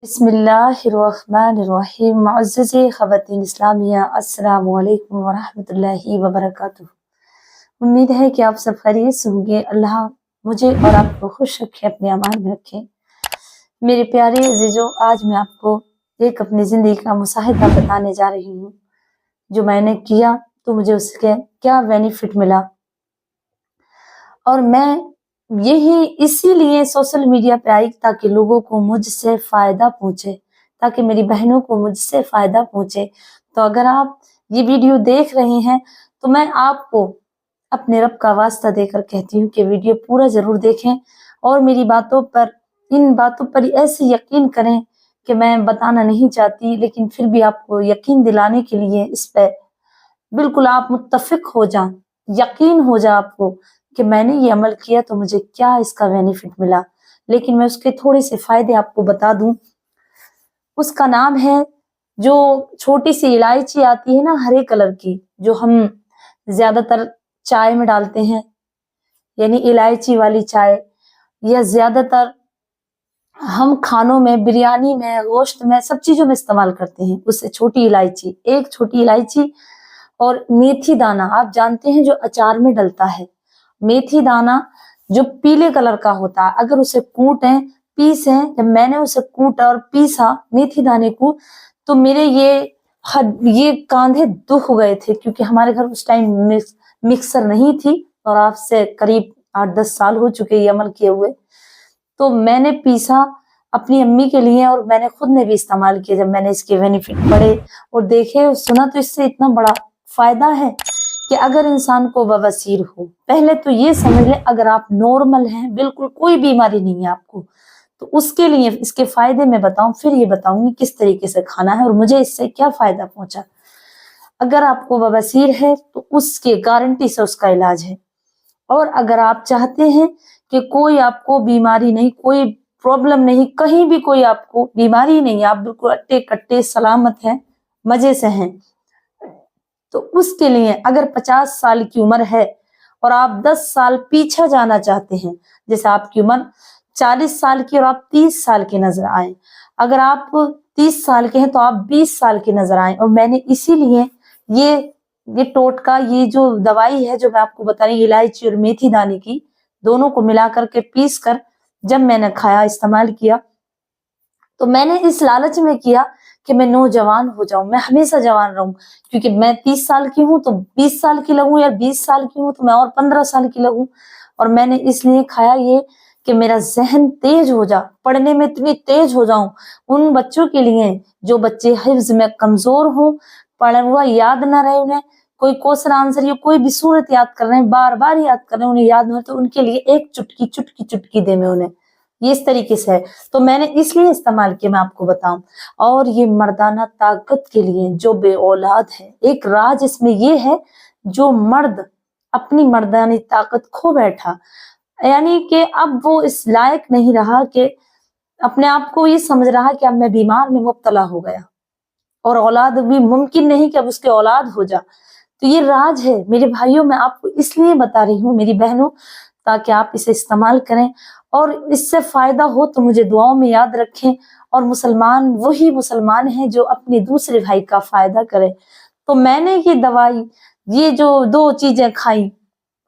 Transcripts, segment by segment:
बिस्मिल्लाहिर्रहमानिर्रहीम। मुअज़्ज़ज़ ख़वातीन इस्लामिया, अस्सलामु अलैकुम वरहमतुल्लाहि वबरकातुहू। उम्मीद है कि आप सब खैरियत से होंगे। अल्लाह मुझे और आपको खुश रखे, अपने अमान में रखे। मेरे प्यारे अजीजों, आज मैं आपको एक अपनी ज़िंदगी का मुशाहिदा बताने जा रही हूँ जो मैंने किया तो मुझे उसके क्या बेनिफिट मिला। और मैं यही इसीलिए सोशल मीडिया पे आई ताकि लोगों को मुझसे फ़ायदा पहुँचे, ताकि मेरी बहनों को मुझसे फ़ायदा पहुँचे। तो अगर आप ये वीडियो देख रहे हैं तो मैं आपको अपने रब का वास्ता देकर कहती हूँ कि वीडियो पूरा ज़रूर देखें और मेरी इन बातों पर ऐसे यकीन करें कि मैं बताना नहीं चाहती, लेकिन फिर भी आपको यकीन दिलाने के लिए इस पे बिल्कुल आप मुत्तफ़िक हो जाएं, यकीन हो जाए आपको कि मैंने ये अमल किया तो मुझे क्या इसका बेनिफिट मिला। लेकिन मैं उसके थोड़े से फायदे आपको बता दूं। उसका नाम है, जो छोटी सी इलायची आती है ना हरे कलर की, जो हम ज्यादातर चाय में डालते हैं, यानी इलायची वाली चाय, या ज्यादातर हम खानों में, बिरयानी में, गोश्त में, सब चीजों में इस्तेमाल करते हैं। उससे छोटी इलायची, एक छोटी इलायची और मेथी दाना, आप जानते हैं जो अचार में डलता है, मेथी दाना जो पीले कलर का होता है, अगर उसे कूटें, पीसें, जब मैंने उसे कूटा और पीसा मेथी दाने को, तो मेरे ये कांधे दुख गए थे, क्योंकि हमारे घर उस टाइम मिक्सर नहीं थी और आज से करीब 8-10 साल हो चुके ये अमल किए हुए। तो मैंने पीसा अपनी अम्मी के लिए और मैंने खुद ने भी इस्तेमाल किया। जब मैंने इसके बेनिफिट पढ़े और देखे और सुना तो इससे इतना बड़ा फायदा है कि अगर इंसान को बवासीर हो, पहले तो ये समझ ले, अगर आप नॉर्मल हैं, बिल्कुल कोई बीमारी नहीं है आपको, तो उसके लिए इसके फायदे मैं बताऊं, फिर ये बताऊंगी किस तरीके से खाना है और मुझे इससे क्या फायदा पहुंचा। अगर आपको बवासीर है तो उसके गारंटी से उसका इलाज है। और अगर आप चाहते हैं कि कोई आपको बीमारी नहीं, कोई प्रॉब्लम नहीं, कहीं भी कोई आपको बीमारी नहीं, आप बिल्कुल अट्टे कट्टे सलामत हैं, मजे से हैं, तो उसके लिए अगर 50 साल की उम्र है और आप 10 साल पीछे जाना चाहते हैं, जैसे आपकी उम्र 40 साल की और आप 30 साल के नजर आए, अगर आप 30 साल के हैं तो आप 20 साल के नजर आए। और मैंने इसीलिए ये टोटका, ये जो दवाई है जो मैं आपको बता रही हूँ, इलायची और मेथी दाने की, दोनों को मिला करके पीस कर जब मैंने खाया, इस्तेमाल किया, तो मैंने इस लालच में किया कि मैं नौजवान हो जाऊं, मैं हमेशा जवान रहूं, क्योंकि मैं 30 साल की हूं तो 20 साल की लगूं, या 20 साल की हूं तो मैं और 15 साल की लगूं। और मैंने इसलिए खाया ये कि मेरा जहन तेज हो जा, पढ़ने में इतनी तेज हो जाऊं, उन बच्चों के लिए जो बच्चे हिफ्ज में कमजोर हों, पढ़ा हुआ याद ना रहे, उन्हें कोई क्वेश्चन आंसर या कोई भी सूरत याद कर रहे हैं, बार बार याद कर रहे हैं, उन्हें याद नहीं, तो उनके लिए एक चुटकी चुटकी चुटकी दे मैं उन्हें, ये इस तरीके से है। तो मैंने इसलिए इस्तेमाल किया, मैं आपको बताऊं। और ये मर्दाना ताकत के लिए जो बे औलाद है, एक राज इसमें ये है, जो मर्द अपनी मर्दानी ताकत खो बैठा, यानी कि अब वो इस लायक नहीं रहा कि अपने आप को ये समझ रहा कि अब मैं बीमार में मुब्तला हो गया और औलाद भी मुमकिन नहीं कि अब उसके औलाद हो जा। तो ये राज है मेरे भाइयों, मैं आपको इसलिए बता रही हूँ मेरी बहनों, ताकि आप इसे इस्तेमाल करें और इससे फायदा हो तो मुझे दुआओं में याद रखें। और मुसलमान वही मुसलमान हैं जो अपने दूसरे भाई का फायदा करे। तो मैंने ये दवाई, ये जो 2 चीजें खाई,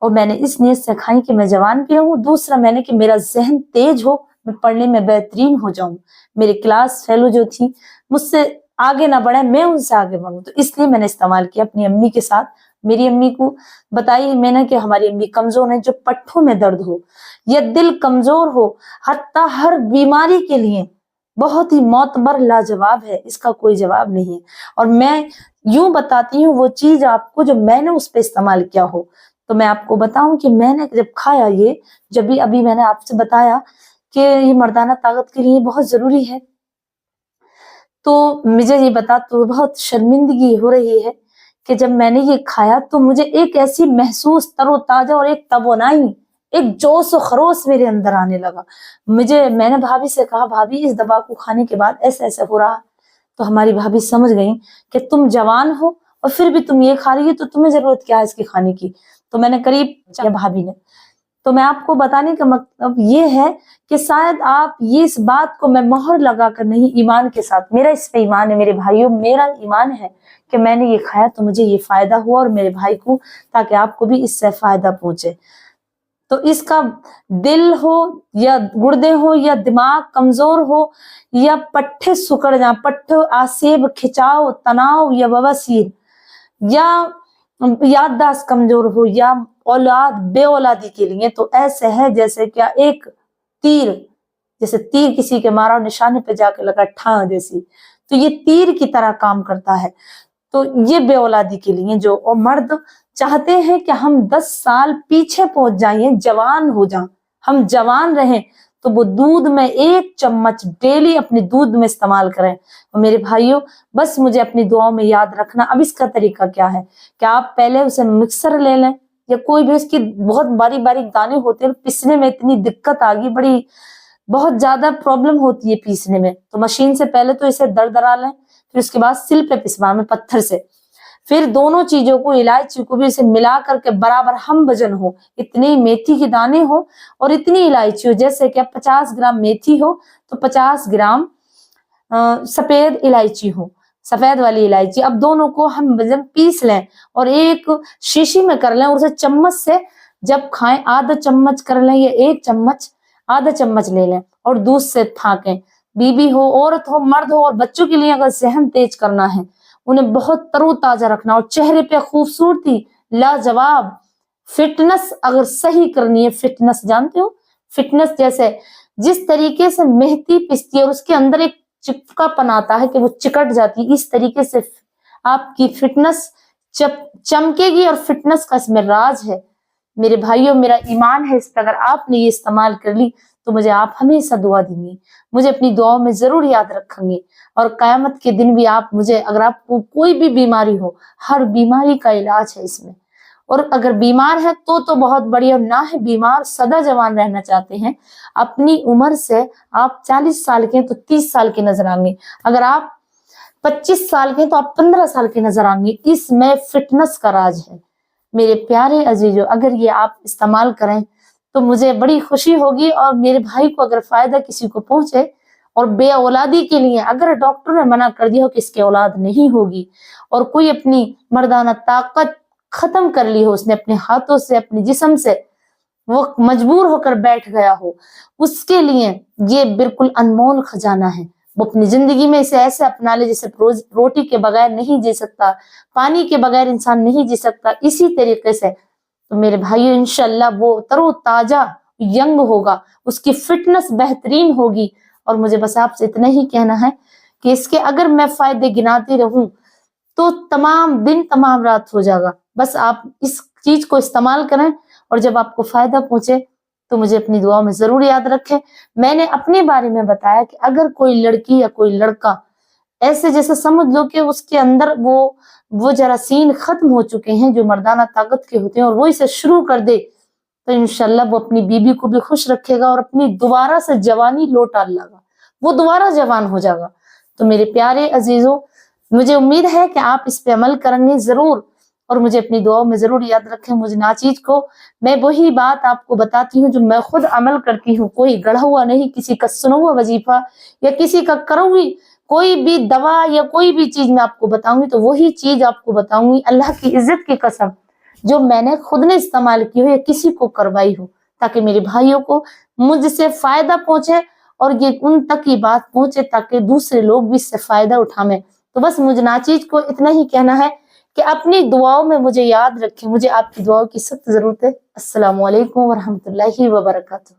और मैंने इस नीयत से खाई कि मैं जवान भी रहूं, दूसरा मैंने कि मेरा जहन तेज हो, मैं पढ़ने में बेहतरीन हो जाऊं, मेरे क्लास फेलो जो थी मुझसे आगे ना बढ़े, मैं उनसे आगे बढ़ूं। तो इसलिए मैंने इस्तेमाल किया अपनी अम्मी के साथ। मेरी अम्मी को बताई मैंने कि हमारी अम्मी कमजोर है, जो पट्ठों में दर्द हो या दिल कमजोर हो, हत्ता हर बीमारी के लिए बहुत ही मोतबर लाजवाब है, इसका कोई जवाब नहीं है। और मैं यूं बताती हूँ वो चीज आपको जो मैंने उस पर इस्तेमाल किया हो। तो मैं आपको बताऊं कि मैंने जब खाया ये, जब भी अभी मैंने आपसे बताया कि ये मर्दाना ताकत के लिए बहुत जरूरी है, तो मुझे ये बता तो बहुत शर्मिंदगी हो रही है कि जब मैंने ये खाया तो मुझे एक ऐसी महसूस तरोताजा और एक तवानाई, एक जोश और खरोश मेरे अंदर आने लगा। मैंने भाभी से कहा, भाभी इस दवा को खाने के बाद ऐसा ऐसा हो रहा। तो हमारी भाभी समझ गई कि तुम जवान हो और फिर भी तुम ये खा रही हो, तो तुम्हें जरूरत क्या है इसके खाने की। तो मैंने करीब भाभी ने تو میں آپ کو بتانے کا مطلب یہ ہے کہ شاید آپ یہ اس بات کو میں مہر لگا کر نہیں، ایمان کے ساتھ، میرا اس پہ ایمان ہے میرے بھائیوں، میرا ایمان ہے کہ میں نے یہ کھایا تو مجھے یہ فائدہ ہوا اور میرے بھائی کو، تاکہ آپ کو بھی اس سے فائدہ پہنچے۔ تو اس کا دل ہو یا گردے ہو یا دماغ کمزور ہو یا پٹھے سکڑ جائیں، پٹھے آسیب کھچاؤ تناؤ یا بواسیر یا یادداشت کمزور ہو یا اولاد بے اولادی کے لیے، تو ایسے ہے جیسے کیا ایک تیر، جیسے تیر کسی کے مارا نشانے پہ جا کے لگا ٹھان جیسی، تو یہ تیر کی طرح کام کرتا ہے۔ تو یہ بے اولادی کے لیے جو اور مرد چاہتے ہیں کہ ہم 10 سال پیچھے پہنچ جائیں، جوان ہو جائیں، ہم جوان رہیں، تو وہ دودھ میں 1 چمچ ڈیلی اپنے دودھ میں استعمال کریں۔ اور میرے بھائیوں بس مجھے اپنی دعاؤں میں یاد رکھنا۔ اب اس کا طریقہ کیا ہے کہ آپ پہلے اسے مکسر لے لیں یا کوئی بھی، اس کی بہت باریک باریک دانے ہوتے ہیں، پسنے میں اتنی دقت آ گئی، بہت زیادہ پرابلم ہوتی ہے پیسنے میں، تو مشین سے پہلے تو اسے دردرا لیں، پھر اس کے بعد سل پہ پسوا میں پتھر سے، پھر دونوں چیزوں کو الائچی کو بھی اسے ملا کر کے برابر ہم وزن ہو، اتنے میتھی کے دانے ہو اور اتنی الائچی ہو، جیسے کہ 50 گرام میتھی ہو تو 50 گرام سفید الائچی ہو، سفید والی الائچی، اب دونوں کو ہم وزن پیس لیں اور ایک شیشی میں کر لیں اور اسے چمچ سے جب کھائیں آدھا چمچ کر لیں یا 1 چمچ، آدھا چمچ لے لیں اور دودھ سے پھانکیں۔ بیوی ہو، عورت ہو، مرد ہو، اور بچوں کے لیے اگر ذہن تیز کرنا ہے، انہیں بہت ترو تازہ رکھنا اور چہرے پہ خوبصورتی لاجواب، فٹنس اگر صحیح کرنی ہے، فٹنس جانتے ہو، فٹنس جیسے جس طریقے سے مہندی پستی ہے اور اس کے اندر ایک چپکا پن آتا ہے کہ وہ چکٹ جاتی ہے، اس طریقے سے آپ کی فٹنس چمکے گی، اور فٹنس کا اس میں راز ہے میرے بھائیوں، میرا ایمان ہے اس پہ اگر آپ نے یہ استعمال کر لی تو مجھے آپ ہمیشہ دعا دیں گے، مجھے اپنی دعاؤں میں ضرور یاد رکھیں گے، اور قیامت کے دن بھی آپ مجھے، اگر آپ کو کوئی بھی بیماری ہو، ہر بیماری کا علاج ہے اس میں، اور اگر بیمار ہے تو بہت بڑی، اور نہ ہے بیمار سدا جوان رہنا چاہتے ہیں، اپنی عمر سے آپ 40 سال کے ہیں تو 30 سال کے نظر آئیں گے، اگر آپ 25 سال کے ہیں تو آپ 15 سال کے نظر آئیں گے، اس میں فٹنس کا راج ہے میرے پیارے عزیزو۔ اگر یہ آپ استعمال کریں تو مجھے بڑی خوشی ہوگی، اور میرے بھائی کو اگر فائدہ کسی کو پہنچے، اور بے اولادی کے لیے اگر ڈاکٹر نے منع کر دیا ہو کہ اس کی اولاد نہیں ہوگی، اور کوئی اپنی مردانہ طاقت ختم کر لی ہو، اس نے اپنے ہاتھوں سے، اپنے جسم سے، وہ مجبور ہو کر بیٹھ گیا ہو، اس کے لیے یہ بالکل انمول خزانہ ہے، وہ اپنی زندگی میں اسے ایسے اپنا لے جیسے روٹی کے بغیر نہیں جی سکتا، پانی کے بغیر انسان نہیں جی سکتا، اسی طریقے سے تو میرے بھائیو انشاءاللہ وہ ترو تازہ ینگ ہوگا، اس کی فٹنس بہترین ہوگی، اور مجھے بس آپ سے اتنا ہی کہنا ہے کہ اس کے اگر میں فائدے گناتی رہوں تو تمام دن تمام رات ہو جائے گا، بس آپ اس چیز کو استعمال کریں، اور جب آپ کو فائدہ پہنچے تو مجھے اپنی دعاؤں میں ضرور یاد رکھیں۔ میں نے اپنے بارے میں بتایا کہ اگر کوئی لڑکی یا کوئی لڑکا ایسے جیسے سمجھ لو کہ اس کے اندر وہ جراثیم ختم ہو چکے ہیں جو مردانہ طاقت کے ہوتے ہیں، اور وہ اسے شروع کر دے تو انشاءاللہ وہ اپنی بیوی کو بھی خوش رکھے گا، اور اپنی دوبارہ سے جوانی لوٹا لے گا، وہ دوبارہ جوان ہو جائے گا۔ تو میرے پیارے عزیزوں، مجھے امید ہے کہ آپ اس پہ عمل کریں گے ضرور، اور مجھے اپنی دعاؤں میں ضرور یاد رکھیں۔ مجھے ناچیز کو میں وہی بات آپ کو بتاتی ہوں جو میں خود عمل کرتی ہوں، کوئی گڑھا ہوا نہیں، کسی کا سنا ہوا وظیفہ یا کسی کا کرا ہوئی کوئی بھی دوا یا کوئی بھی چیز میں آپ کو بتاؤں گی تو وہی چیز آپ کو بتاؤں گی، اللہ کی عزت کی قسم، جو میں نے خود نے استعمال کی ہو یا کسی کو کروائی ہو، تاکہ میرے بھائیوں کو مجھ سے فائدہ پہنچے، اور یہ ان تک یہ بات پہنچے تاکہ دوسرے لوگ بھی اس سے فائدہ اٹھائیں۔ تو بس مجھے ناچیز کو اتنا ہی کہنا ہے کہ اپنی دعاؤں میں مجھے یاد رکھیں، مجھے آپ کی دعاؤں کی سخت ضرورت ہے۔ السلام علیکم ورحمۃ اللہ وبرکاتہ۔